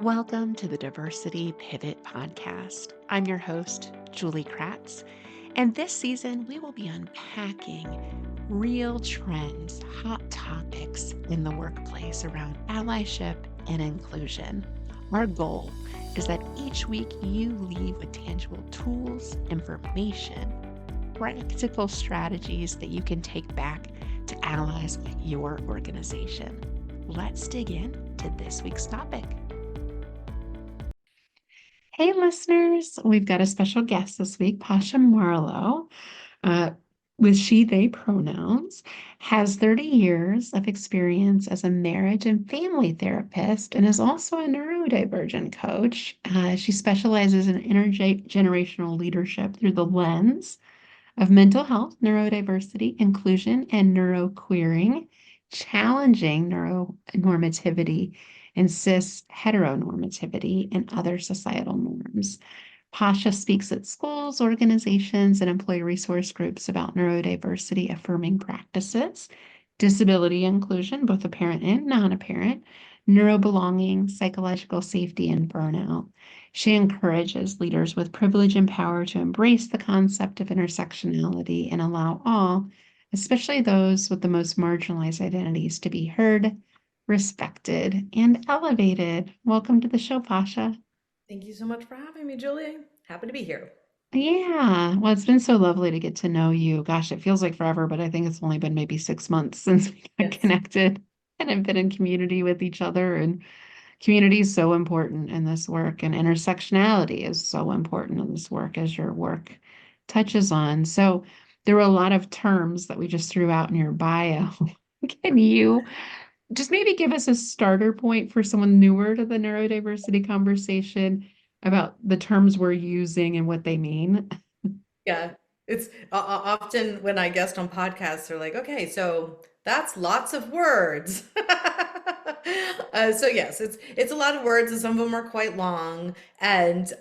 Welcome to the Diversity Pivot Podcast. I'm your host, Julie Kratz, and this season we will be unpacking real trends, hot topics in the workplace around allyship and inclusion. Our goal is that each week you leave with tangible tools, information, practical strategies that you can take back to allies at your organization. Let's dig in to this week's topic. Hey, listeners, we've got a special guest this week, Pasha Marlowe, uh, with she, they pronouns, has 30 years of experience as a marriage and family therapist and is also a neurodivergent coach. She specializes in intergenerational leadership through the lens of mental health, neurodiversity, inclusion, and neuroqueering, challenging neuronormativity and cis heteronormativity and other societal norms. Pasha speaks at schools, organizations, and employee resource groups about neurodiversity affirming practices, disability inclusion, both apparent and non-apparent, neurobelonging, psychological safety, and burnout. She encourages leaders with privilege and power to embrace the concept of intersectionality and allow all, especially those with the most marginalized identities, to be heard, respected, and elevated. Welcome to the show, Pasha. Thank you so much for having me, Julie. Happy to be here. Yeah, well, it's been so lovely to get to know you. Gosh, it feels like forever, but I think it's only been maybe 6 months since we got Yes. connected and have been in community with each other. And community is so important in this work, and intersectionality is so important in this work as your work touches on. So there were a lot of terms that we just threw out in your bio. Can you just maybe give us a starter point for someone newer to the neurodiversity conversation about the terms we're using and what they mean? Yeah. It's often when I guest on podcasts, they're like, okay, so that's lots of words. So yes, it's a lot of words, and some of them are quite long, and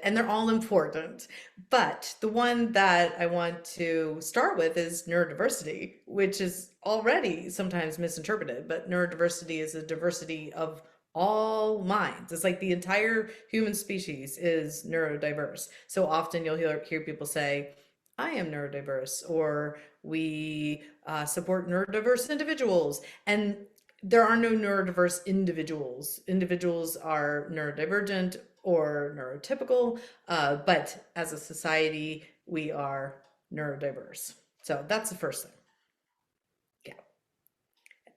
they're all important. But the one that I want to start with is neurodiversity, which is already sometimes misinterpreted. But neurodiversity is a diversity of all minds. It's like the entire human species is neurodiverse. So often you'll hear people say, I am neurodiverse, or we support neurodiverse individuals. And there are no neurodiverse individuals. Individuals are neurodivergent or neurotypical, but as a society, we are neurodiverse. So that's the first thing.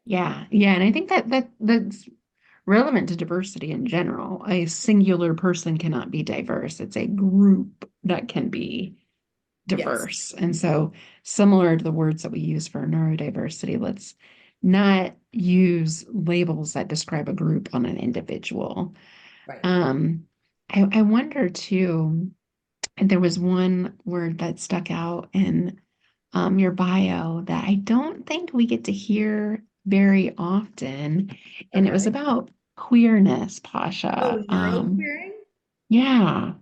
Yeah. Yeah, and I think that's relevant to diversity in general. A singular person cannot be diverse. It's a group that can be Yes. diverse. And so, similar to the words that we use for neurodiversity, let's not use labels that describe a group on an individual. Right. Um, I wonder too, and there was one word that stuck out in your bio that I don't think we get to hear very often, and it was Okay. about queerness, Oh, Pasha. neuroqueering? Yeah.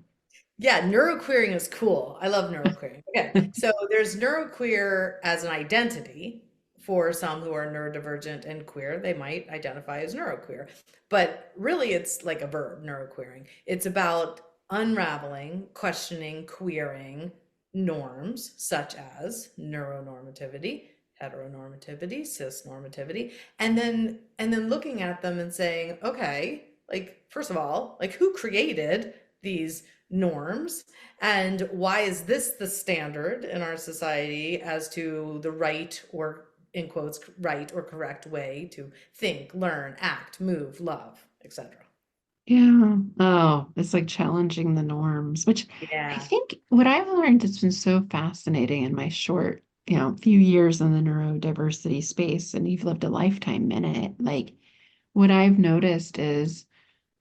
Yeah, neuroqueering is cool. I love neuroqueering. Okay, so there's neuroqueer as an identity for some who are neurodivergent and queer. They might identify as neuroqueer, but really it's like a verb, neuroqueering. It's about unraveling, questioning, queering norms such as neuronormativity, heteronormativity, cisnormativity, and then looking at them and saying, okay, like first of all, like who created these norms, and why is this the standard in our society as to the right, or in quotes, right or correct way to think, learn, act, move, love, etc. Yeah. Oh, it's like challenging the norms, which I Yeah. think what I've learned has been so fascinating in my short, few years in the neurodiversity space, and you've lived a lifetime in it. Like what I've noticed is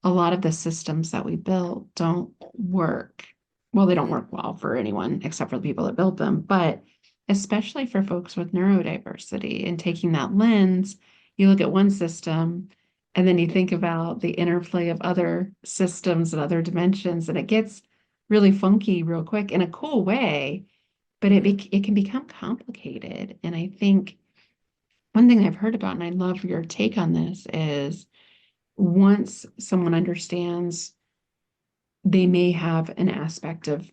a lot of the systems that we built don't work. Well, they don't Mm, work well for anyone except for the people that built them, but especially for folks with neurodiversity and taking that lens, you look at one system and then you think about the interplay of other systems and other dimensions, and it gets really funky real quick in a cool way, but mhm. it can become complicated. And I think one thing I've heard about, and I love your take on this, is once someone understands they may have an aspect of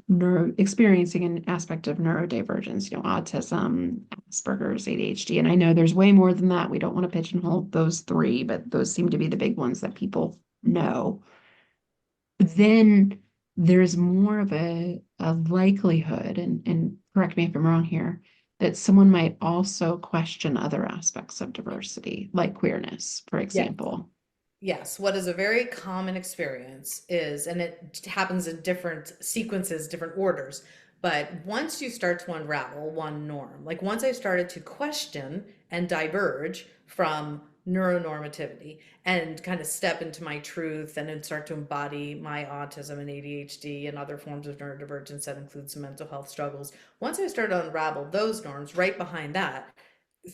experiencing an aspect of neurodivergence, autism, Asperger's, ADHD. And I know there's way more than that. We don't want to pigeonhole those three, but those seem to be the big ones that people know. Then there's more of a likelihood, and correct me if I'm wrong here, that someone might also question other aspects of diversity, like queerness, for Yeah. example. Yes, what is a very common experience is, and it happens in different sequences, different orders, but once you start to unravel one norm, like once I started to question and diverge from neuronormativity and kind of step into my truth and then start to embody my autism and ADHD and other forms of neurodivergence that include some mental health struggles, once I started to unravel those norms, right behind that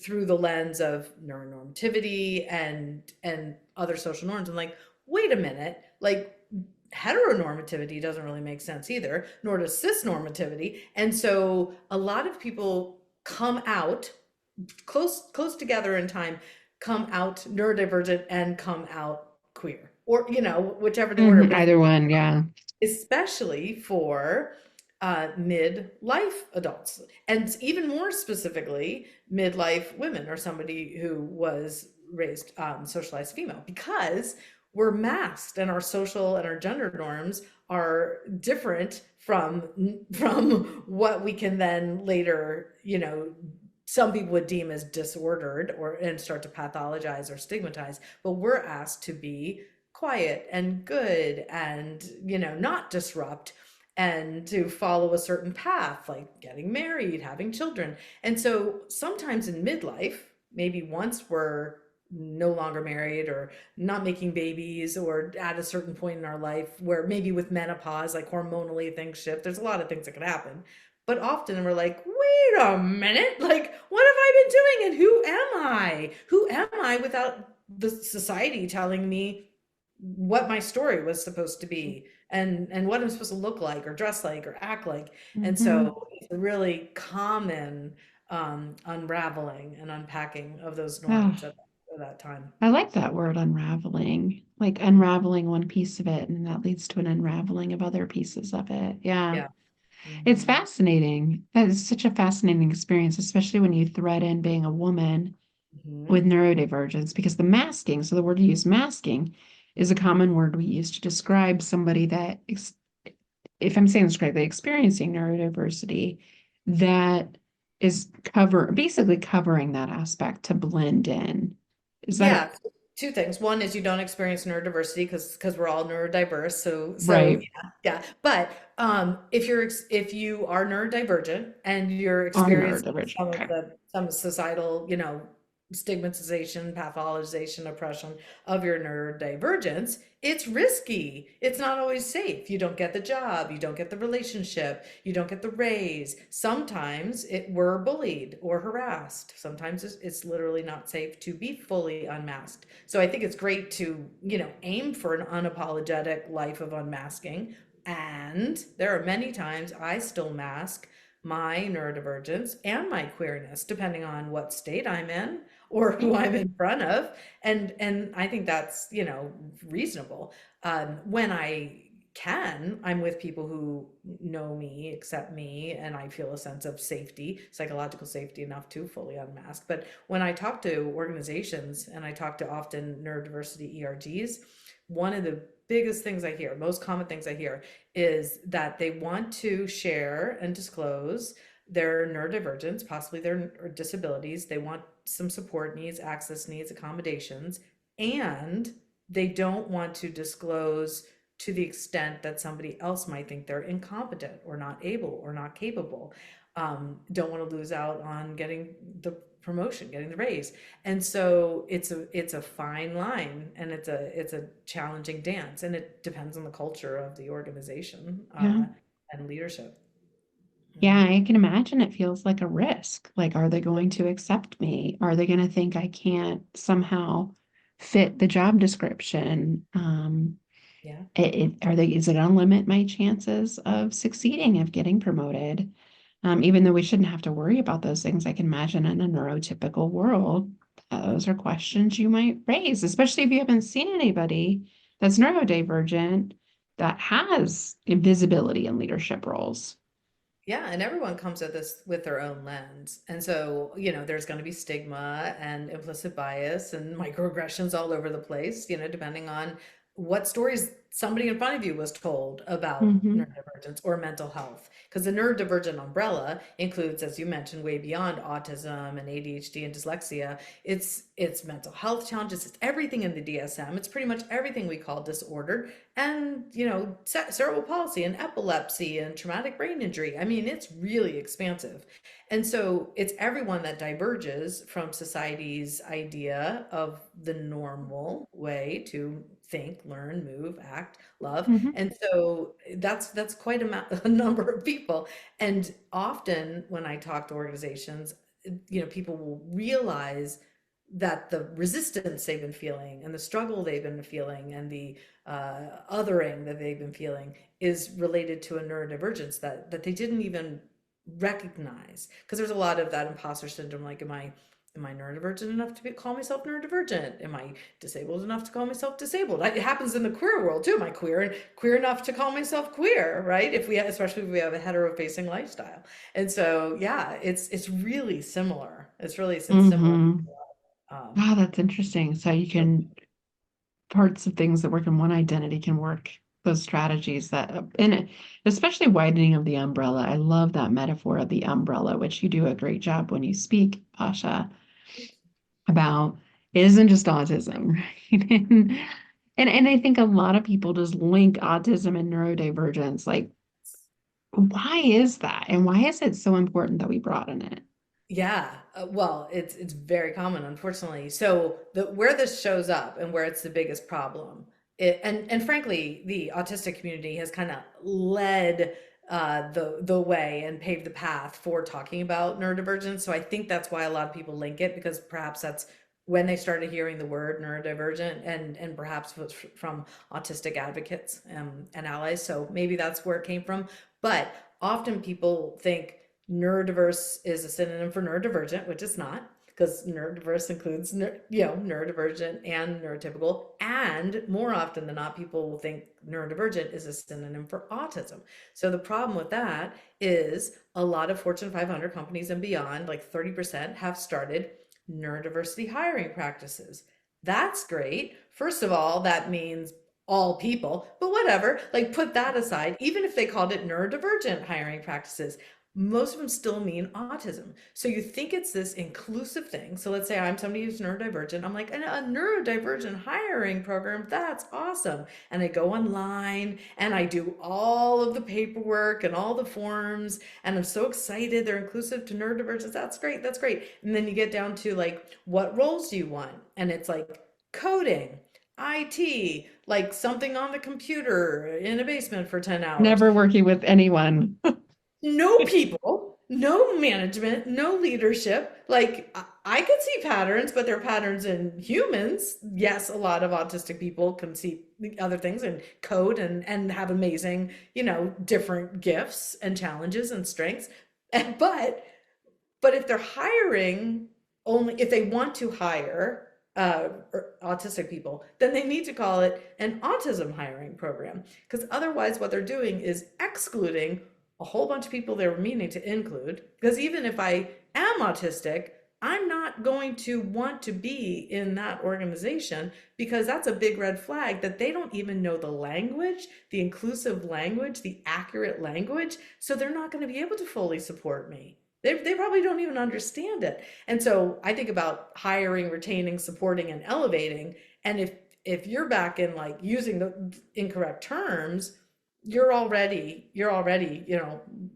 through the lens of neuronormativity and other social norms. I'm like, wait a minute, like heteronormativity doesn't really make sense either, nor does cisnormativity. And so a lot of people come out close together in time, come out neurodivergent and come out queer, or whichever the order. Mhm, But either one, yeah. especially for midlife adults, and even more specifically, midlife women or somebody who was raised socialized female, because we're masked and our social and our gender norms are different from what we can then later, some people would deem as disordered or and start to pathologize or stigmatize, but we're asked to be quiet and good and not disrupt and to follow a certain path like getting married, having children. And so sometimes in midlife, maybe once we're no longer married or not making babies or at a certain point in our life where maybe with menopause, like hormonally things shift, there's a lot of things that could happen. But often we're like, wait a minute, like what have I been doing and who am I? Who am I without the society telling me what my story was supposed to be and what I'm supposed to look like or dress like or act like. And Mhm. so it's a really common unraveling and unpacking of those norms Ah, at that time. I like that word unraveling, like unraveling one piece of it, and that leads to an unraveling of other pieces of it. Yeah. Yeah. It's Hmm. fascinating. That is such a fascinating experience, especially when you thread in being a woman with Hmm. neurodivergence, because the masking, so the word you use, masking, is a common word we use to describe somebody that, if I'm saying this correctly, experiencing neurodiversity that is basically covering that aspect to blend in. Is that Yeah, two things. One is you don't experience neurodiversity because we're all neurodiverse. So right? yeah. But if you are neurodivergent and you're Are experiencing neurodivergent. Okay. some societal, stigmatization, pathologization, oppression of your neurodivergence, it's risky. It's not always safe. You don't get the job, you don't get the relationship, you don't get the raise. Sometimes we're bullied or harassed. Sometimes it's literally not safe to be fully unmasked. So I think it's great to, aim for an unapologetic life of unmasking. And there are many times I still mask my neurodivergence and my queerness, depending on what state I'm in or who I'm in front of. And I think that's, reasonable. When I can, I'm with people who know me, accept me, and I feel a sense of safety, psychological safety enough to fully unmask. But when I talk to organizations and I talk to often neurodiversity ERGs, one of the biggest things I hear, most common things I hear, is that they want to share and disclose their neurodivergence, possibly their disabilities. They want some support needs, access needs, accommodations, and they don't want to disclose to the extent that somebody else might think they're incompetent or not able or not capable. Don't want to lose out on getting the promotion, getting the raise. And so it's a fine line and it's a challenging dance, and it depends on the culture of the organization Yeah. and leadership. Yeah, Mhm. I can imagine it feels like a risk. Like, are they Yeah. going to accept me? Are they going to think I can't somehow fit the job description? Yeah. Is it gonna limit my chances of succeeding, of getting promoted? Even though we shouldn't have to worry about those things, I can imagine in a neurotypical world, those are questions you might raise, especially if you haven't seen anybody that's neurodivergent that has visibility in leadership roles. Yeah, and everyone comes at this with their own lens. And so, there's going to be stigma and implicit bias and microaggressions all over the place, depending on what stories somebody in front of you was told about Hmm. neurodivergence or mental health. Because the neurodivergent umbrella includes, as you mentioned, way beyond autism and ADHD and dyslexia. It's mental health challenges, it's everything in the DSM. It's pretty much everything we call disordered and cerebral palsy and epilepsy and traumatic brain injury. I mean, it's really expansive. And so it's everyone that diverges from society's idea of the normal way to think, learn, move, act, love. Hmm. And so that's quite a number of people. And often when I talk to organizations, people will realize that the resistance they've been feeling and the struggle they've been feeling and the othering that they've been feeling is related to a neurodivergence that they didn't even recognize. Because there's a lot of that imposter syndrome, like, am I neurodivergent enough to call myself neurodivergent? Am I disabled enough to call myself disabled? It happens in the queer world too. Am I queer enough to call myself queer? Right? Especially if we have a hetero-facing lifestyle. And so, yeah, it's really similar. It's really similar. Hmm. Um, Wow, that's interesting. So you can parts of things that work in one identity can work those strategies that and especially widening of the umbrella. I love that metaphor of the umbrella, which you do a great job when you speak, Pasha, about it isn't just autism, right? And I think a lot of people just link autism and neurodivergence. Like, why is that? And why is it so important that we broaden it? Yeah, well, it's very common, unfortunately. So the where this shows up and where it's the biggest problem, and frankly, the autistic community has kind of led the way and paved the path for talking about neurodivergence. So I think that's why a lot of people link it, because perhaps that's when they started hearing the word neurodivergent, and perhaps was from autistic advocates and allies. So maybe that's where it came from. But often people think neurodiverse is a synonym for neurodivergent, which it's not, because neurodiverse includes neurodivergent and neurotypical. And more often than not, people will think neurodivergent is a synonym for autism. So the problem with that is a lot of Fortune 500 companies and beyond, like 30%, have started neurodiversity hiring practices. That's great. First of all, that means all people, but whatever, like, put that aside. Even if they called it neurodivergent hiring practices, most of them still mean autism. So you think it's this inclusive thing. So let's say I'm somebody who's neurodivergent. I'm like, a neurodivergent hiring program, that's awesome. And I go online and I do all of the paperwork and all the forms. And I'm so excited they're inclusive to neurodivergence. That's great. That's great. And then you get down to, like, what roles do you want? And it's like coding, IT, like something on the computer in a basement for 10 hours. Never working with anyone. No people, no management, no leadership. Like, I could see patterns, but they're patterns in humans. Yes, a lot of autistic people can see other things and code and have amazing, different gifts and challenges and strengths. But if they're hiring, only if they want to hire autistic people, then they need to call it an autism hiring program. Because otherwise, what they're doing is excluding a whole bunch of people they were meaning to include. Because even if I am autistic, I'm not going to want to be in that organization, because that's a big red flag that they don't even know the language, the inclusive language, the accurate language. So they're not going to be able to fully support me. They probably don't even understand it. And so I think about hiring, retaining, supporting, and elevating. And if you're back in, like, using the incorrect terms, you're already, shooting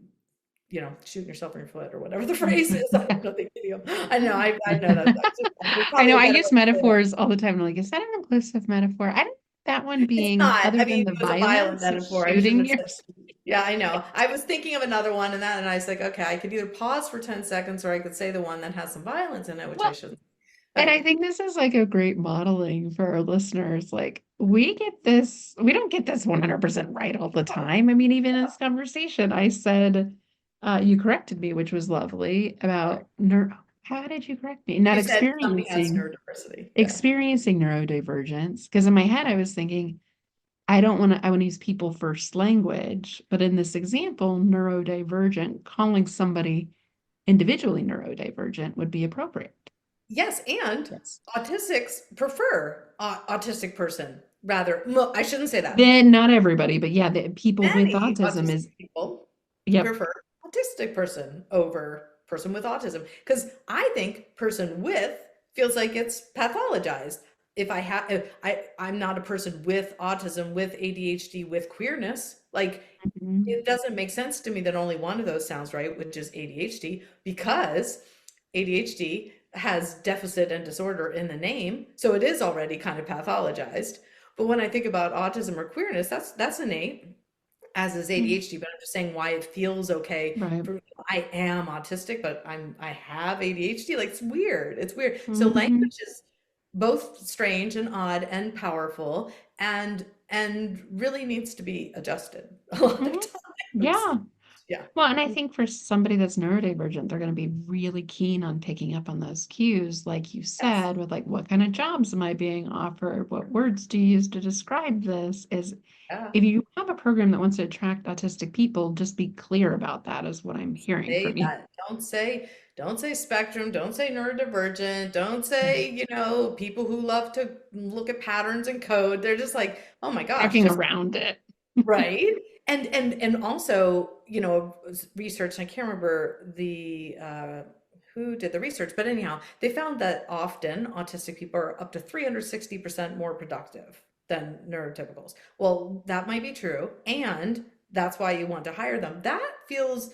yourself in your foot, or whatever the phrase is. I don't know the idiom. I know there's I probably know a I better use way to say that. metaphors all the time. I'm like, is that an inclusive metaphor? I don't that one It's being not. other I than mean, the it was a violent violence of metaphor. I shouldn't shooting have said. yourself. Yeah, I know. I was thinking of another one, and I was like, okay, I could either pause for 10 seconds, or I could say the one that has some violence in it, which I Well, shouldn't. and I Okay. think this is like a great modeling for our listeners. Like, we get this, we don't get this 100% right all the time. I mean, even in this conversation, I said, you corrected me, which was lovely, Right. about How did you correct me? Not You said somebody has experiencing neurodiversity. Yeah. experiencing neurodivergence. Because in my head, I was thinking, I want to use people first language, but in this example, neurodivergent, calling somebody individually neurodivergent would be appropriate. Yes, and Yes. autistics prefer autistic person rather. I shouldn't say that. Then not everybody, but yeah, the people with Many autism autistic is, people yep. prefer autistic person over person with autism because I think person with feels like it's pathologized. If I have, if I'm not a person with autism, with ADHD, with queerness, like Mhm. it doesn't make sense to me that only one of those sounds right, which is ADHD, because ADHD has deficit and disorder in the name, so it is already kind of pathologized. But when I think about autism or queerness, that's innate, as is Yeah, ADHD. But I'm just saying why it feels okay right. for me. I am autistic, but I have ADHD. Like it's weird. It's weird. So Hmm. language is both strange and odd and powerful, and really needs to be adjusted a lot Hmm. of times. Yeah. Yeah. Well, and I think for somebody that's neurodivergent, they're going to be really keen on picking up on those cues, like you Yes. said, with like, what kind of jobs am I being offered? What words do you use to describe this? Is Yeah. if you have a program that wants to attract autistic people, just be clear about that, is what I'm hearing Say from you. that. Don't say spectrum, don't say neurodivergent, don't Right. say, people who love to look at patterns and code. They're just like, oh my gosh, Talking just around it. right. And also, research, and I can't remember the who did the research, but anyhow, they found that often autistic people are up to 360% more productive than neurotypicals. Well, that might be true, and that's why you want to hire them. That feels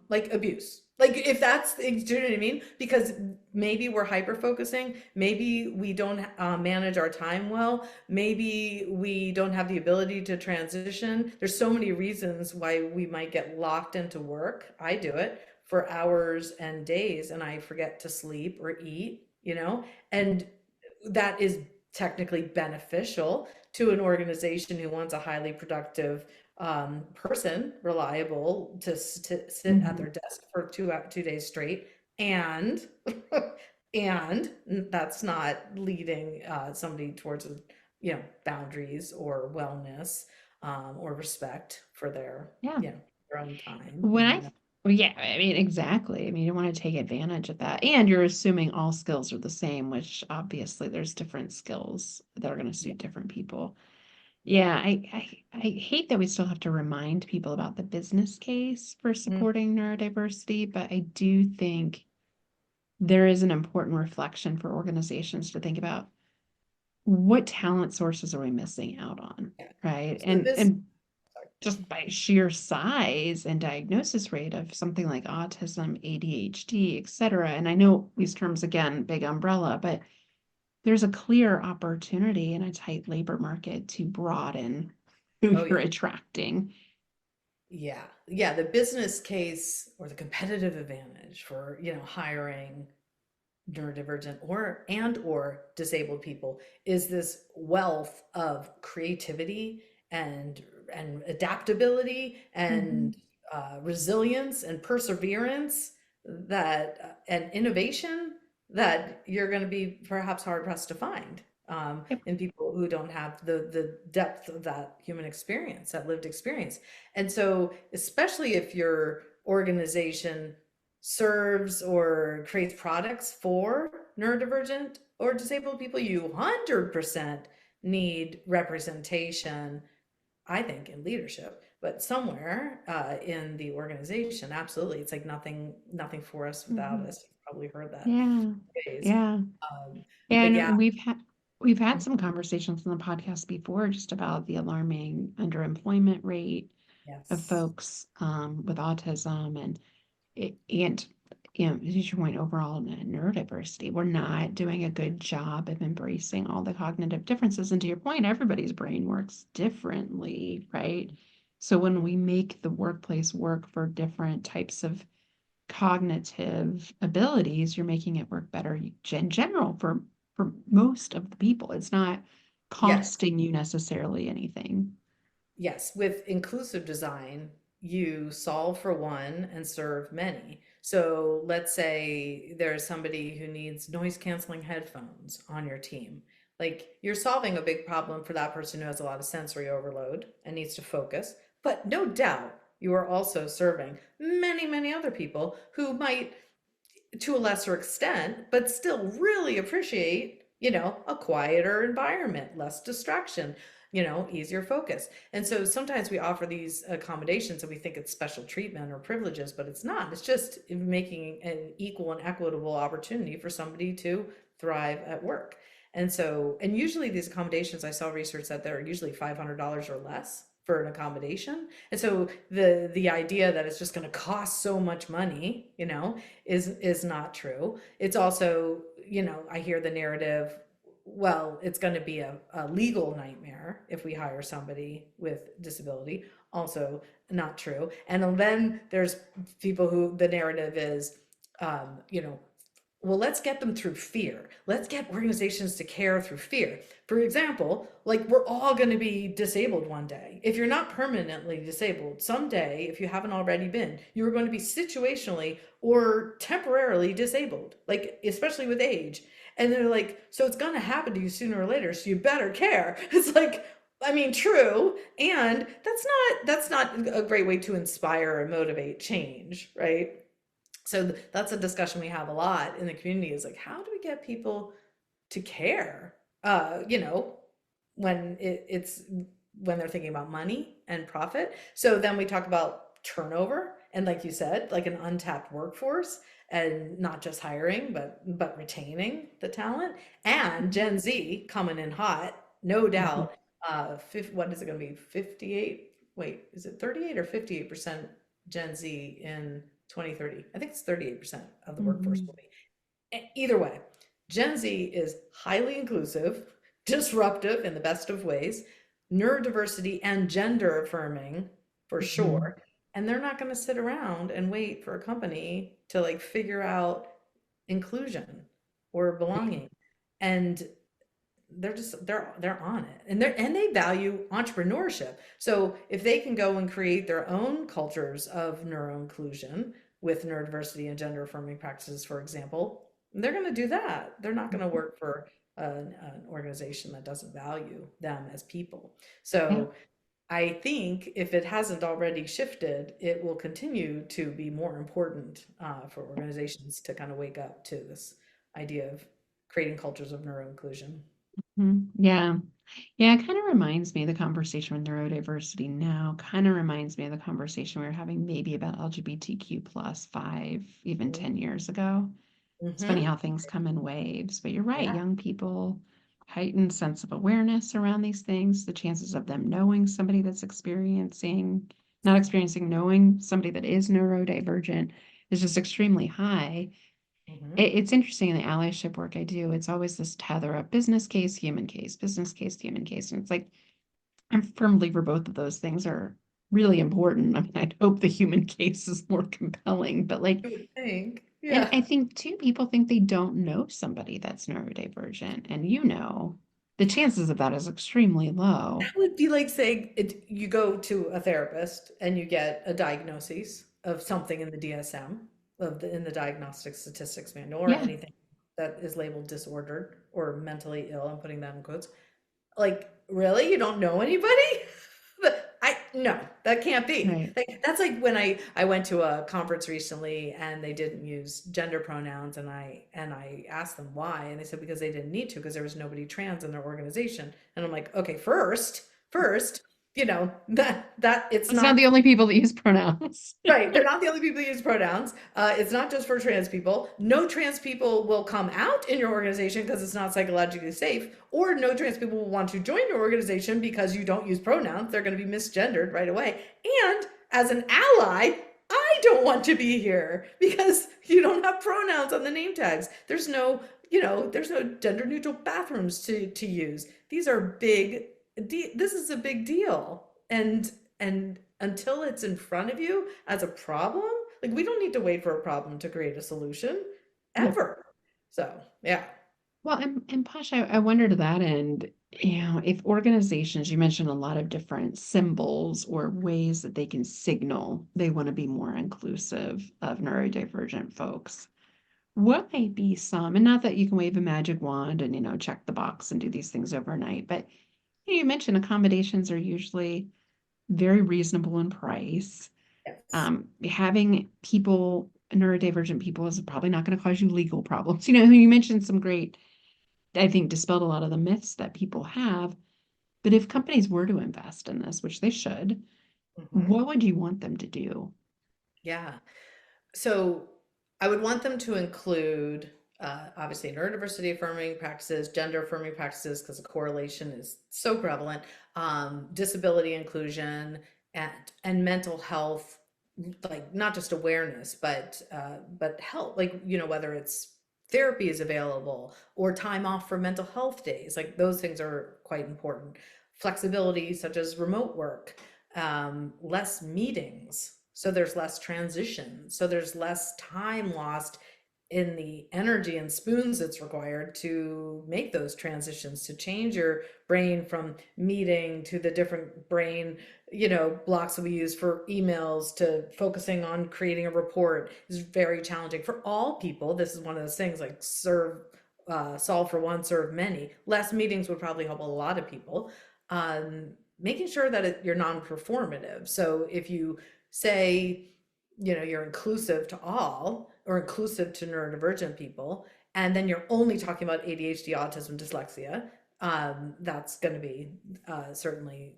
like abuse. Like if that's, do you know what I mean? Because maybe we're hyper focusing, maybe we don't manage our time well, maybe we don't have the ability to transition. There's so many reasons why we might get locked into work. I do it for hours and days and I forget to sleep or eat, and that is technically beneficial to an organization who wants a highly productive person, reliable, to sit at Mhm. their desk for 2 days straight, and and that's not leading somebody towards boundaries or wellness, or respect for their Yeah. their own time When I, and well, yeah, I mean, exactly. I mean, you want to take advantage of that. And you're assuming all skills are the same, which obviously there's different skills that are going to yeah, suit different people. yeah. Yeah, I hate that we still have to remind people about the business case for Mm, supporting neurodiversity, but I do think there is an important reflection for organizations to think about what talent sources are we missing out on, yeah. right? So the business. And just by sheer size and diagnosis rate of something like autism, ADHD, et cetera. And I know these terms, again, big umbrella, but there's a clear opportunity in a tight labor market to broaden who Oh you're yeah. attracting. Yeah. Yeah, the business case or the competitive advantage for, hiring neurodivergent or disabled people is this wealth of creativity and adaptability Mhm. and resilience and perseverance and innovation that you're going to be perhaps hard pressed to find Yep. in people who don't have the depth of that human experience, that lived experience. And so, especially if your organization serves or creates products for neurodivergent or disabled people, you 100% need representation, I think, in leadership, but somewhere in the organization. Absolutely. It's like nothing for us without Mhm. us. You've probably heard that Yeah. phrase. Yeah. But yeah. And we've had some conversations on the podcast before just about the alarming underemployment rate of Yes. folks with autism and to your point, overall neurodiversity. We're not doing a good job of embracing all the cognitive differences. And to your point, everybody's brain works differently, right? So when we make the workplace work for different types of cognitive abilities, you're making it work better in general for most of the people. It's not Yes. costing you necessarily anything. Yes, with inclusive design, you solve for one and serve many. So let's say there's somebody who needs noise canceling headphones on your team. Like you're solving a big problem for that person who has a lot of sensory overload and needs to focus. But no doubt you are also serving many, many other people who might, to a lesser extent, but still really appreciate, a quieter environment, less distraction, easier focus. And so sometimes we offer these accommodations and we think it's special treatment or privileges, but it's not. It's just making an equal and equitable opportunity for somebody to thrive at work. And so, and usually these accommodations, I saw research that they're usually $500 or less for an accommodation. And so the idea that it's just going to cost so much money, is not true. It's also, I hear the narrative, well, it's going to be a legal nightmare if we hire somebody with disability. Also not true. And then there's people who the narrative is, you know, well, let's get them through fear. Let's get organizations to care through fear. For example, like we're all going to be disabled one day. If you're not permanently disabled, someday, if you haven't already been, you're going to be situationally or temporarily disabled, like especially with age. And they're like, so it's going to happen to you sooner or later, so you better care. It's like, I mean, true. And that's not a great way to inspire or motivate change, right? So that's a discussion we have a lot in the community is like, how do we get people to care? When it's when they're thinking about money and profit. So then we talk about turnover and like you said, like an untapped workforce and not just hiring, but retaining the talent and Gen Z coming in hot, no Mhm. doubt. What is it going to be? 58? Wait, is it 38 or 58% Gen Z in 2030? I think it's 38% of the workforce will Mhm. be. Either way, Gen Z is highly inclusive, disruptive in the best of ways, neurodiversity and gender affirming for Mhm. sure. And they're not going to sit around and wait for a company to like figure out inclusion or Right. belonging. And they're on it and they value entrepreneurship. So if they can go and create their own cultures of neuro inclusion with neurodiversity and gender affirming practices, for example, they're going to do that. They're not going to work for an organization that doesn't value them as people. Yeah. So I think if it hasn't already shifted, it will continue to be more important for organizations to kind of wake up to this idea of creating cultures of neuro inclusion. Yeah. Yeah, it kind of reminds me of the conversation with neurodiversity now, kind of reminds me of the conversation we were having maybe about LGBTQ plus 5, even 10 years ago. It's funny Mm-hmm. how things come in waves, but you're right. Yeah. Young people, heightened sense of awareness around these things, the chances of them knowing somebody that's not experiencing, knowing somebody that is neurodivergent is just extremely high. Mm-hmm. It's interesting in the allyship work I do, it's always this tether of business case, human case, business case, human case. And it's like, I'm a firm believer both of those things are really important. I mean, I'd hope the human case is more compelling, but like, You would think. and Yeah. I think too, people think they don't know somebody that's neurodivergent, and the chances of that is extremely low. That would be like saying you go to a therapist and you get a diagnosis of something in the DSM, in the Diagnostic Statistics Manual, or Yeah, anything that is labeled disordered or mentally ill. I'm putting that in quotes. Like, really? You don't know anybody? I no, that can't be. right. Like that's like when I went to a conference recently and they didn't use gender pronouns and I asked them why and they said because they didn't need to because there was nobody trans in their organization. And I'm like, okay, first, that it's It's not not the only people that use pronouns. right. They're not the only people who use pronouns. It's not just for trans people. No trans people will come out in your organization because it's not psychologically safe, or no trans people will want to join your organization because you don't use pronouns. They're going to be misgendered right away. And as an ally, I don't want to be here because you don't have pronouns on the name tags. There's no gender neutral bathrooms to use. These are this is a big deal. And until it's in front of you as a problem, like we don't need to wait for a problem to create a solution No. ever. So, yeah. Well, and Pasha, I wonder to that end, if organizations, you mentioned a lot of different symbols or ways that they can signal they want to be more inclusive of neurodivergent folks. What might be some, and not that you can wave a magic wand and, check the box and do these things overnight, but you mentioned accommodations are usually very reasonable in price. Yes. Having people, neurodivergent people, is probably not going to cause you legal problems. You mentioned some great, I think, dispelled a lot of the myths that people have. But if companies were to invest in this, which they should, Hmm. what would you want them to do? Yeah. So I would want them to include obviously neurodiversity affirming practices, gender affirming practices, because the correlation is so prevalent, disability inclusion, and mental health, like not just awareness, but help, like whether it's therapy is available or time off for mental health days, like those things are quite important. Flexibility, such as remote work, less meetings. So there's less transition. So there's less time lost in the energy and spoons that's required to make those transitions, to change your brain from meeting to the different brain, blocks that we use for emails to focusing on creating a report is very challenging for all people. This is one of those things like solve for one, serve many. Less meetings would probably help a lot of people. Um, Making sure that you're non-performative. So if you say, you're inclusive to all or inclusive to neurodivergent people, and then you're only talking about ADHD, autism, dyslexia, that's going to be certainly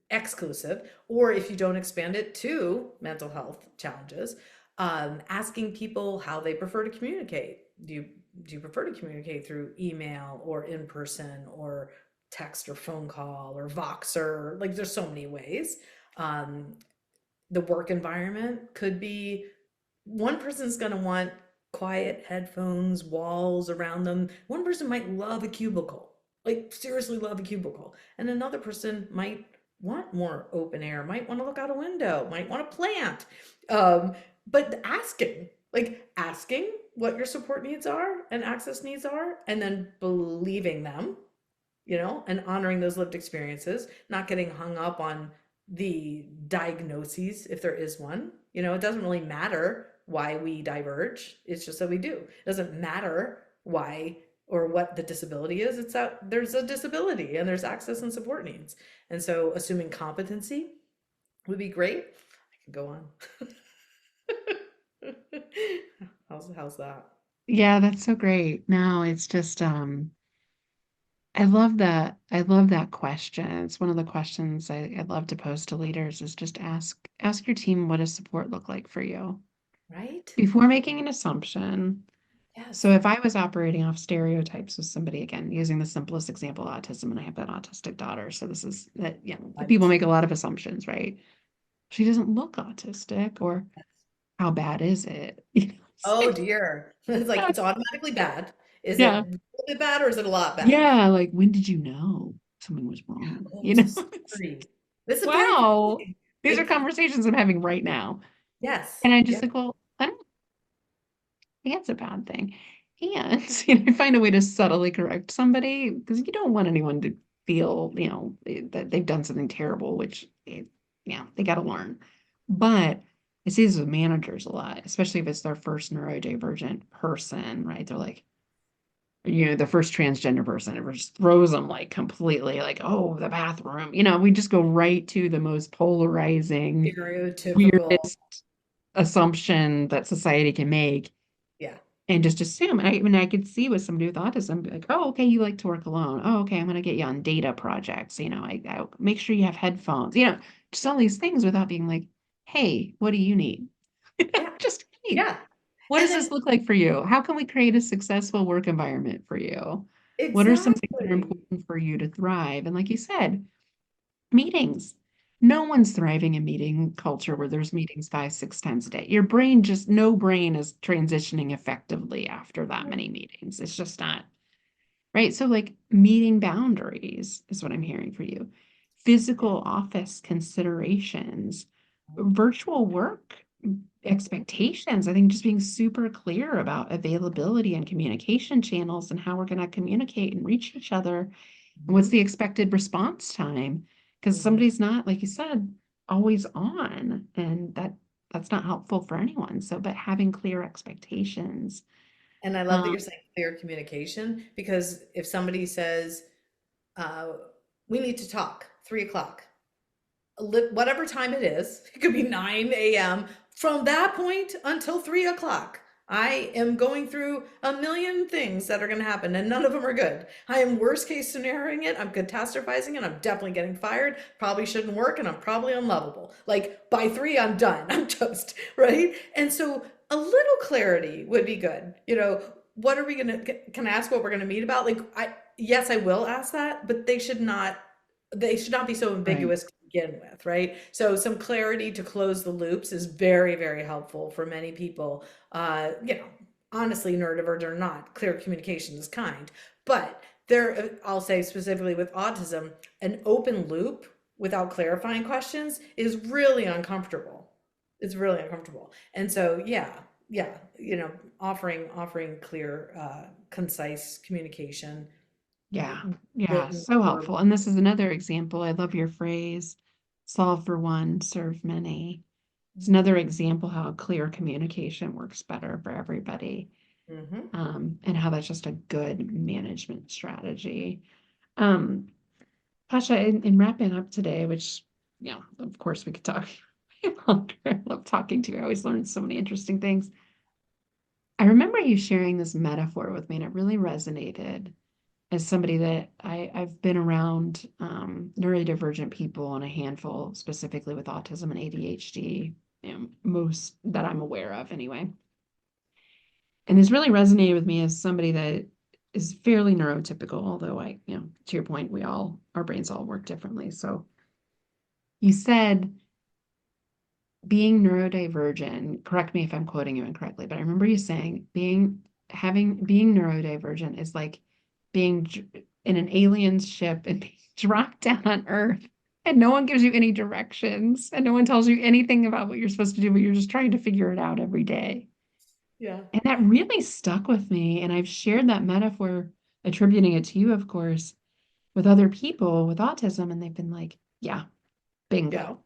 exclusive. Or if you don't expand it to mental health challenges, asking people how they prefer to communicate. Do you prefer to communicate through email or in person or text or phone call or Voxer? Like there's so many ways. Um, the work environment could be, one person's going to want quiet headphones, walls around them. One person might love a cubicle, like seriously love a cubicle. And another person might want more open air, might want to look out a window, might want a plant. Um, but asking what your support needs are and access needs are, and then believing them, and honoring those lived experiences, not getting hung up on the diagnoses if there is one. It doesn't really matter why we diverge. It's just that we do. It doesn't matter why or what the disability is. It's that there's a disability and there's access and support needs. And so assuming competency would be great. I could go on. How's that? Yeah, that's so great. No, it's just I love that. I love that question. It's one of the questions I love to pose to leaders is just ask your team, what does support look like for you Right? before making an assumption. So Yes. if I was operating off stereotypes with somebody, again, using the simplest example, autism, and I have that autistic daughter, so this is that, I do people too. make a lot of assumptions, right? She doesn't look autistic, or how bad is it? It's Oh like, dear. It's like yeah, it's automatically bad. Is it yeah, a little bit bad or is it a lot bad? yeah, like when did you know something was wrong? Oh, so It's scary. This is very wow. confusing. These are Like, conversations I'm having right now. yes. And I just Yep. like, well, I don't think it's a bad thing. And find a way to subtly correct somebody because you don't want anyone to feel, that they've done something terrible, which, they got to learn. But I see this with managers a lot, especially if it's their first neurodivergent person, right? They're like, the first transgender person, it just throws them like completely like, oh, the bathroom. We just go right to the most polarizing, Stereotypical. weirdest assumption that society can make Yeah. and just assume. And I could see with somebody with autism, be like, oh, okay, you like to work alone. Oh, okay, I'm gonna get you on data projects. I make sure you have headphones. Just all these things without being like, hey, what do you need? Yeah. Just hey, Yeah. what And does this then look like for you? How can we create a successful work environment for you? What are some things that are exactly. important for you to thrive? And like you said, meetings. No one's thriving in meeting culture where there's meetings 5, 6 times a day. Your brain just, no brain is transitioning effectively after that many meetings. It's just not, right? So, like, meeting boundaries is what I'm hearing for you. Yeah. Physical office considerations, virtual work. expectations. I think just being super clear about availability and communication channels and how we're going to communicate and reach each other and what's Mhm, the expected response time. Because mhm. somebody's not, like you said, always on, and that's not helpful for anyone. So, but having clear expectations. And I love that you're Um, saying clear communication because if somebody says, uh, we need to talk 3 o'clock, whatever time it is, it could be 9 a.m. From that point until 3 o'clock, I am going through a million things that are going to happen, and none of them are good. I am worst case scenarioing it. I'm catastrophizing it. I'm definitely getting fired. Probably shouldn't work, and I'm probably unlovable. Like by 3, I'm done. I'm toast, right? And so a little clarity would be good. What are we gonna? Can I ask what we're gonna meet about? Like, yes, I will ask that, but they should not be so right. ambiguous to begin with, right? So some clarity to close the loops is very, very helpful for many people. Honestly, neurodivergent or not, clear communication is kind. But I'll say specifically with autism, an open loop without clarifying questions is really uncomfortable. It's really uncomfortable. And so, yeah, offering clear, concise communication, Yeah. Yeah. written, So helpful. verbal. And this is another example. I love your phrase, solve for one, serve many. It's another example how clear communication works better for everybody, Mhm. and how that's just a good management strategy. Um, Pasha, in wrapping up today, which, of course we could talk longer. I love talking to you. I always learn so many interesting things. I remember you sharing this metaphor with me, and it really resonated as somebody that I've been around neurodivergent people and a handful, specifically with autism and ADHD, most that I'm aware of anyway. And this really resonated with me as somebody that is fairly neurotypical, although to your point, our brains all work differently. So you said being neurodivergent, correct me if I'm quoting you incorrectly, but I remember you saying being neurodivergent is like being in an alien ship and being dropped down on Earth, and no one gives you any directions and no one tells you anything about what you're supposed to do, but you're just trying to figure it out every day. Yeah. And that really stuck with me. And I've shared that metaphor, attributing it to you, of course, with other people with autism, and they've been like, yeah, Yeah. bingo.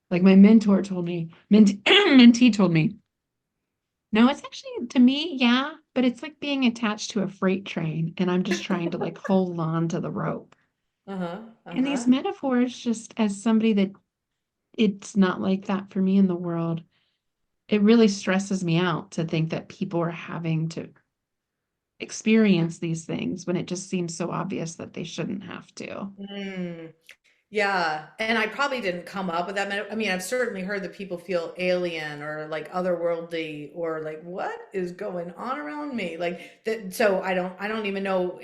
Like my mentor told me, mentee told me, no, it's actually to me, yeah, but it's like being attached to a freight train, and I'm just trying to like hold on to the rope. Uh-huh. And these Uh-huh. metaphors, just as somebody that it's not like that for me in the world, it really stresses me out to think that people are having to experience these things when it just seems so obvious that they shouldn't have to. Mm. Yeah, and I probably didn't come up with that. I mean, I've certainly heard that people feel alien or like otherworldly or like what is going on around me? Like that. So I don't even know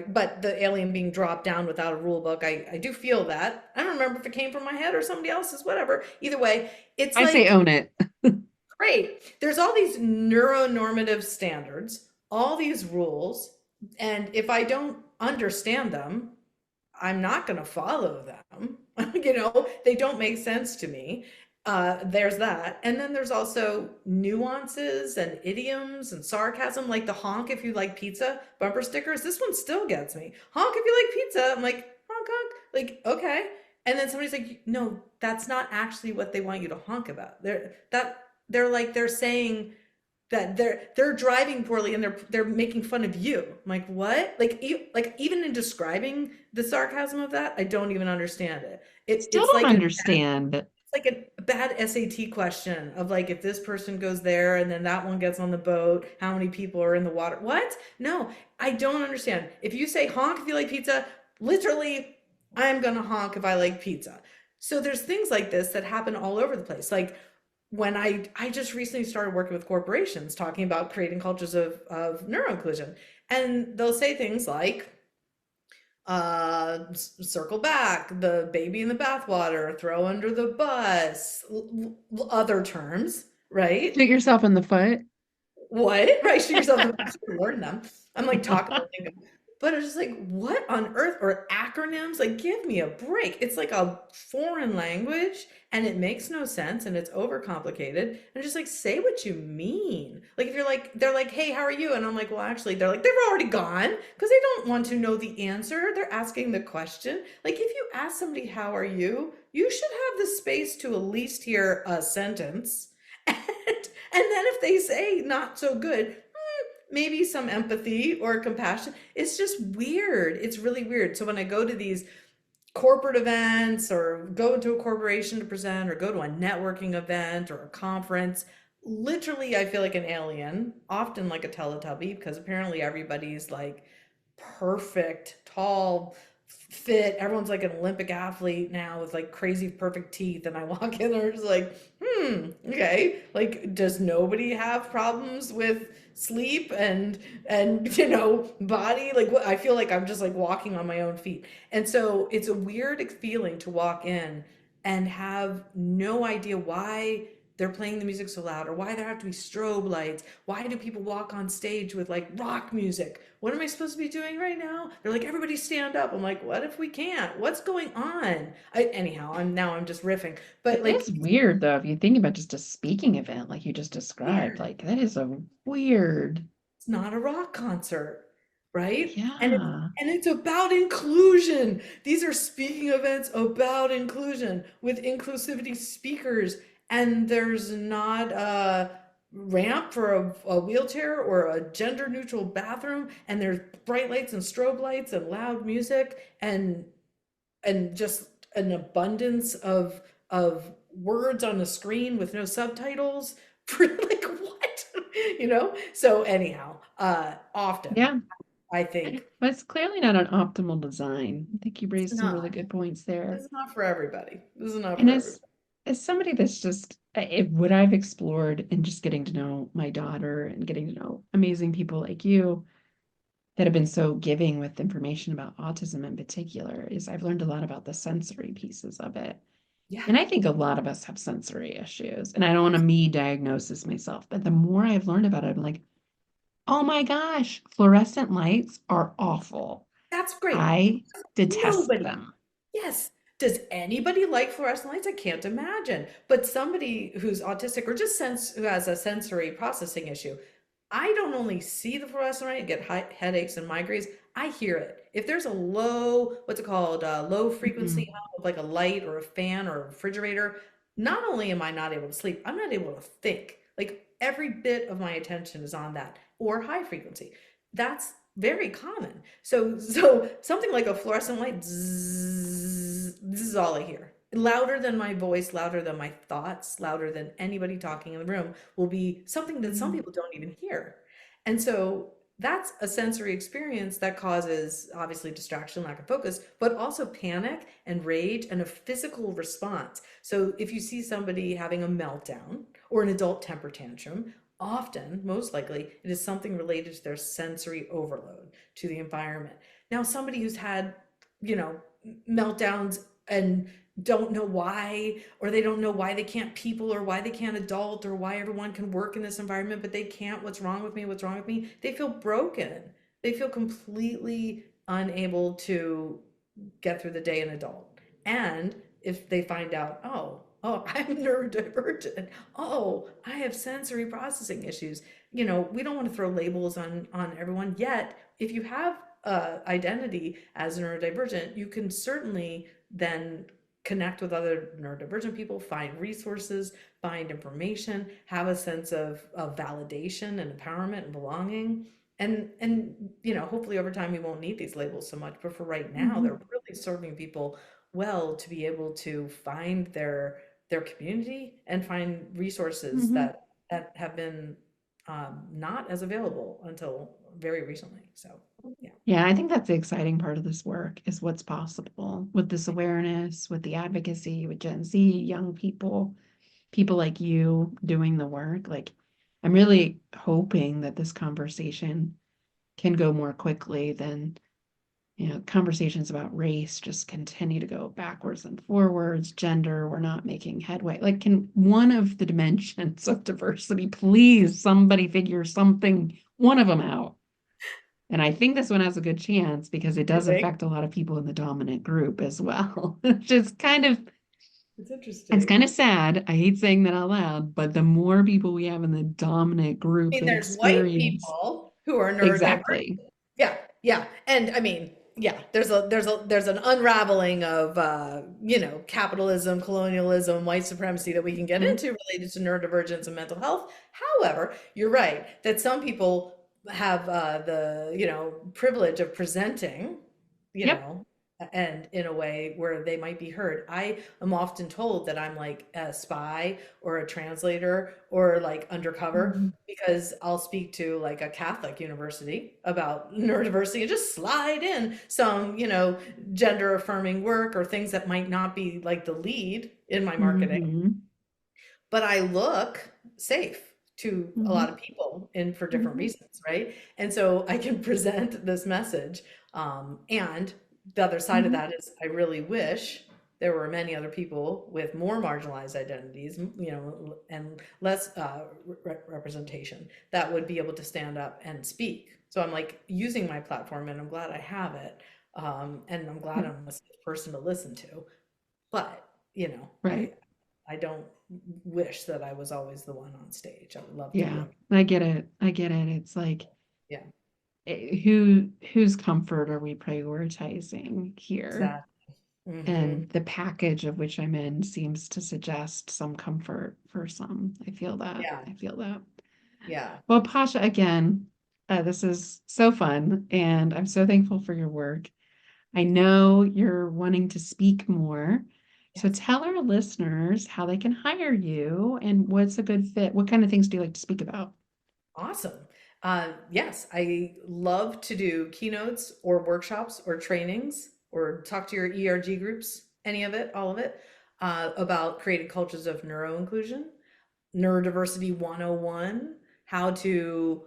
but the alien being dropped down without a rule book, I do feel that. I don't remember if it came from my head or somebody else's, whatever. Either way, it's I say like, own it. great. There's all these neuronormative standards, all these rules, and if I don't understand them, I'm not going to follow them. They don't make sense to me. There's that. And then there's also nuances and idioms and sarcasm, like the honk if you like pizza bumper stickers. This one still gets me. Honk if you like pizza. I'm like, honk, honk. Like, okay. And then somebody's like, no, that's not actually what they want you to honk about. They're saying that they're driving poorly and they're making fun of you. I'm like, what? Like even in describing the sarcasm of that, I don't even understand it. It Still it's don't like understand. a bad SAT question of like if this person goes there and then that one gets on the boat, how many people are in the water? What? No, I don't understand. If you say honk if you like pizza, literally I'm gonna honk if I like pizza. So there's things like this that happen all over the place. Like when I just recently started working with corporations talking about creating cultures of neuroinclusion. And they'll say things like, circle back, the baby in the bathwater, throw under the bus, other terms, right? Shoot yourself in the foot. What? Right, shoot yourself in the back, learn them. I'm like talking to them. But it's just like, what on earth? Or acronyms? Like, give me a break. It's like a foreign language and it makes no sense and it's overcomplicated. And just like, say what you mean. Like, if you're like, they're like, hey, how are you? And I'm like, well, actually, they're like, they're already gone because they don't want to know the answer. They're asking the question. Like, if you ask somebody, how are you should have the space to at least hear a sentence. And then if they say not so good, maybe some empathy or compassion. It's just weird. It's really weird. So when I go to these corporate events or go to a corporation to present or go to a networking event or a conference, literally I feel like an alien, often like a Teletubby, because apparently everybody's like perfect, tall, fit. Everyone's like an Olympic athlete now with like crazy perfect teeth. And I walk in there, just like, okay. Like, does nobody have problems with sleep and body? Like, what I feel like I'm just like walking on my own feet. And so it's a weird feeling to walk in and have no idea why they're playing the music so loud or why there have to be strobe lights. Why do people walk on stage with like rock music? What am I supposed to be doing right now? They're like, everybody stand up. I'm like, what if we can't? What's going on? Anyhow, I'm just riffing. But It like, is weird though, if you think about just a speaking event like you just described, weird. like that is a weird, It's not a rock concert, right? yeah. And it's about inclusion. These are speaking events about inclusion with inclusivity speakers, and there's not a ramp for a wheelchair or a gender neutral bathroom, and there's bright lights and strobe lights and loud music and just an abundance of words on the screen with no subtitles for like what so anyhow often Yeah. I think But it's clearly not an optimal design. I think you it's raised some really not good points there. it's not for everybody. This is not And for everybody. as somebody that's just what I've explored and just getting to know my daughter and getting to know amazing people like you that have been so giving with information about autism in particular is I've learned a lot about the sensory pieces of it. Yeah, And I think a lot of us have sensory issues. And I don't want to me diagnose myself, but the more I've learned about it, I'm like, oh my gosh, fluorescent lights are awful. that's great. I detest Nobody. them. Yes. Does anybody like fluorescent lights? I can't imagine. But somebody who's autistic or just who has a sensory processing issue, I don't only see the fluorescent light and get headaches and migraines. I hear it. If there's a low, what's it called, low frequency Mhm. hum of like a light or a fan or a refrigerator, not only am I not able to sleep, I'm not able to think. Like every bit of my attention is on that or high frequency. That's very common. So something like a fluorescent light, zzz, this is all I hear. Louder than my voice, louder than my thoughts, louder than anybody talking in the room will be something that some Mhm. people don't even hear. And so that's a sensory experience that causes obviously distraction, lack of focus, but also panic and rage and a physical response. So if you see somebody having a meltdown or an adult temper tantrum, often, most likely, it is something related to their sensory overload to the environment. Now, somebody who's had, you know, meltdowns and don't know why, or they don't know why they can't people, or why they can't adult, or why everyone can work in this environment, but they can't. What's wrong with me? What's wrong with me? They feel broken. They feel completely unable to get through the day an adult. And if they find out, I'm neurodivergent. Oh, I have sensory processing issues. We don't want to throw labels on everyone yet. If you have identity as neurodivergent, you can certainly then connect with other neurodivergent people, find resources, find information, have a sense of validation and empowerment and belonging. And hopefully over time we won't need these labels so much, but for right now, they're Mhm. really serving people well to be able to find their community and find resources Mhm. that have been not as available until very recently. So yeah. Yeah, I think that's the exciting part of this work is what's possible with this awareness, with the advocacy, with Gen Z, young people, people like you doing the work. Like, I'm really hoping that this conversation can go more quickly than, conversations about race just continue to go backwards and forwards. Gender, we're not making headway. Like, can one of the dimensions of diversity, please, somebody figure something, one of them out? And I think this one has a good chance because it You does think? affect a lot of people in the dominant group as well, which is It's it's interesting. kind of sad. I hate saying that out loud, but the more people we have in the dominant I group mean, that there's white experience people who are neurodivergent. exactly. Yeah, yeah. And I mean, yeah, there's an unraveling of capitalism, colonialism, white supremacy that we can get Mhm, into related to neurodivergence and mental health. However, you're right that some people have the, privilege of presenting, you yep. know, and in a way where they might be heard. I am often told that I'm like a spy or a translator or like undercover Mhm, because I'll speak to like a Catholic university about neurodiversity and just slide in some, gender affirming work or things that might not be like the lead in my marketing, mhm, but I look safe to a lot of mhm, people and for different mhm, reasons, right? And so I can present this message. And the other side of mhm, that is I really wish there were many other people with more marginalized identities, and less representation that would be able to stand up and speak. So I'm like using my platform and I'm glad I have it. And I'm glad yep, I'm a safe person to listen to. But, right. I don't wish that I was always the one on stage. I would love to be Yeah, able. I get it. I get it. It's like Yeah, whose comfort are we prioritizing here? exactly. Hmm. And the package of which I'm in seems to suggest some comfort for some. I feel that. Yeah, I feel that. yeah. Well, Pasha, again, this is so fun, and I'm so thankful for your work. I know you're wanting to speak more. So Yes. tell our listeners how they can hire you and what's a good fit. What kind of things do you like to speak about? Awesome. Yes, I love to do keynotes or workshops or trainings or talk to your ERG groups, any of it, all of it, about creating cultures of neuro inclusion. Neurodiversity 101, how to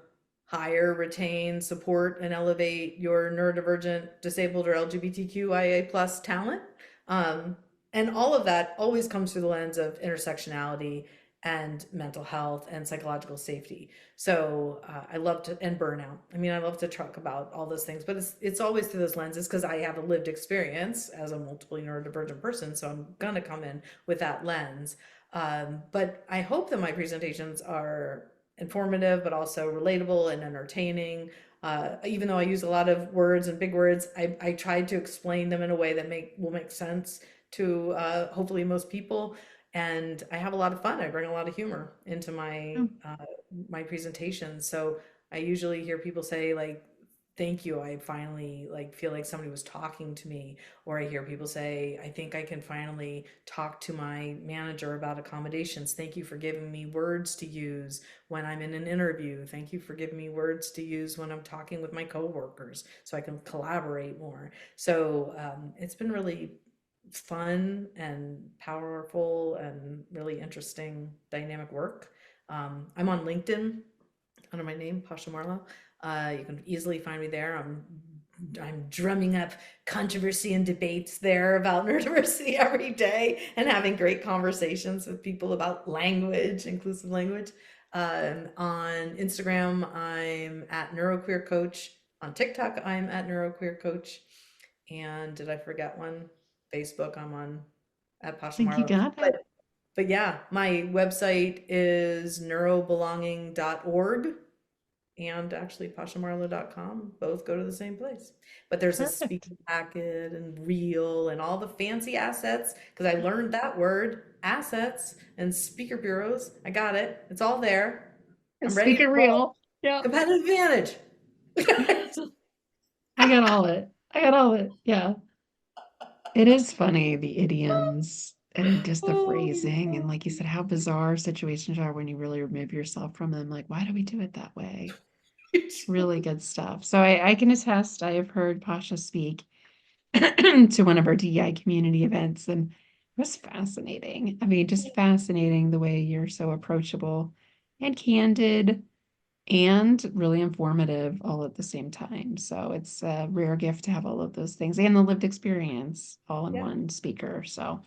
hire, retain, support, and elevate your neurodivergent, disabled, or LGBTQIA plus talent. Um, and all of that always comes through the lens of intersectionality and mental health and psychological safety. So I love to, and burnout. I mean, I love to talk about all those things, but it's always through those lenses because I have a lived experience as a multiply neurodivergent person. So I'm gonna come in with that lens. But I hope that my presentations are informative, but also relatable and entertaining. Even though I use a lot of words and big words, I tried to explain them in a way that will make sense to hopefully most people. And I have a lot of fun. I bring a lot of humor into Oh, my presentations. So I usually hear people say like, "Thank you. I finally like feel like somebody was talking to me," or I hear people say, "I think I can finally talk to my manager about accommodations. Thank you for giving me words to use when I'm in an interview. Thank you for giving me words to use when I'm talking with my coworkers so I can collaborate more." So it's been really fun and powerful and really interesting dynamic work. I'm on LinkedIn under my name, Pasha Marlowe. You can easily find me there. I'm drumming up controversy and debates there about neurodiversity every day and having great conversations with people about language, inclusive language. On Instagram, I'm at neuroqueer coach. On TikTok, I'm at neuroqueer coach. And did I forget one? Facebook, I'm on at I Pasha think you Marlowe. got it. But yeah, my website is neurobelonging.org and actually pashamarlowe.com. Both go to the same place. But there's a Perfect. speaker packet and reel and all the fancy assets because I learned that word, assets and speaker bureaus. I got it. It's all there. I'm ready Speak to it roll. real. Yeah. Competitive advantage. I got all it. I got all it. Yeah. It is funny, the idioms and just the Oh, phrasing. And like you said, how bizarre situations are when you really remove yourself from them. Like, why do we do it that way? Really good stuff. So I can attest, I have heard Pasha speak to one of our DEI community events, and it was fascinating. I mean, just fascinating the way you're so approachable and candid and really informative all at the same time. So it's a rare gift to have all of those things and the lived experience all in yeah. one speaker. So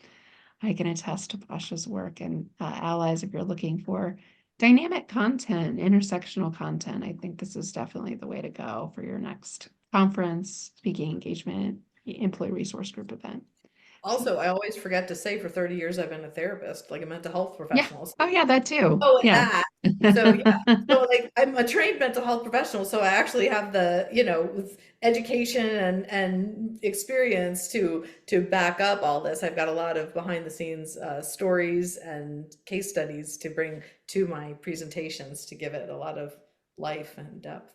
I can attest to Pasha's work and allies if you're looking for dynamic content, intersectional content. I think this is definitely the way to go for your next conference, speaking engagement, employee resource group event. So, Also, I always forget to say for 30 years I've been a therapist, like a mental health yeah. professional. So, Oh, yeah, that too. oh, and Yeah. that. So yeah. So like I'm a trained mental health professional, so I actually have the, with education and experience to back up all this. I've got a lot of behind the scenes stories and case studies to bring to my presentations to give it a lot of life and depth.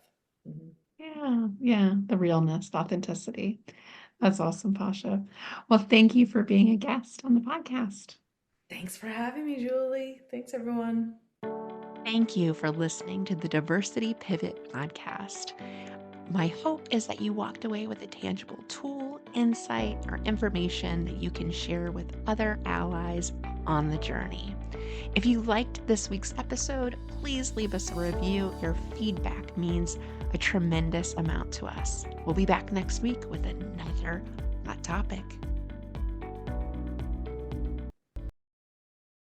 Mhm. Yeah, yeah, the realness, the authenticity. That's awesome, Pasha. Well, thank you for being a guest on the podcast. Thanks for having me, Julie. Thanks, everyone. Thank you for listening to the Diversity Pivot podcast. My hope is that you walked away with a tangible tool, insight, or information that you can share with other allies on the journey. If you liked this week's episode, please leave us a review. Your feedback means a tremendous amount to us. We'll be back next week with another hot topic.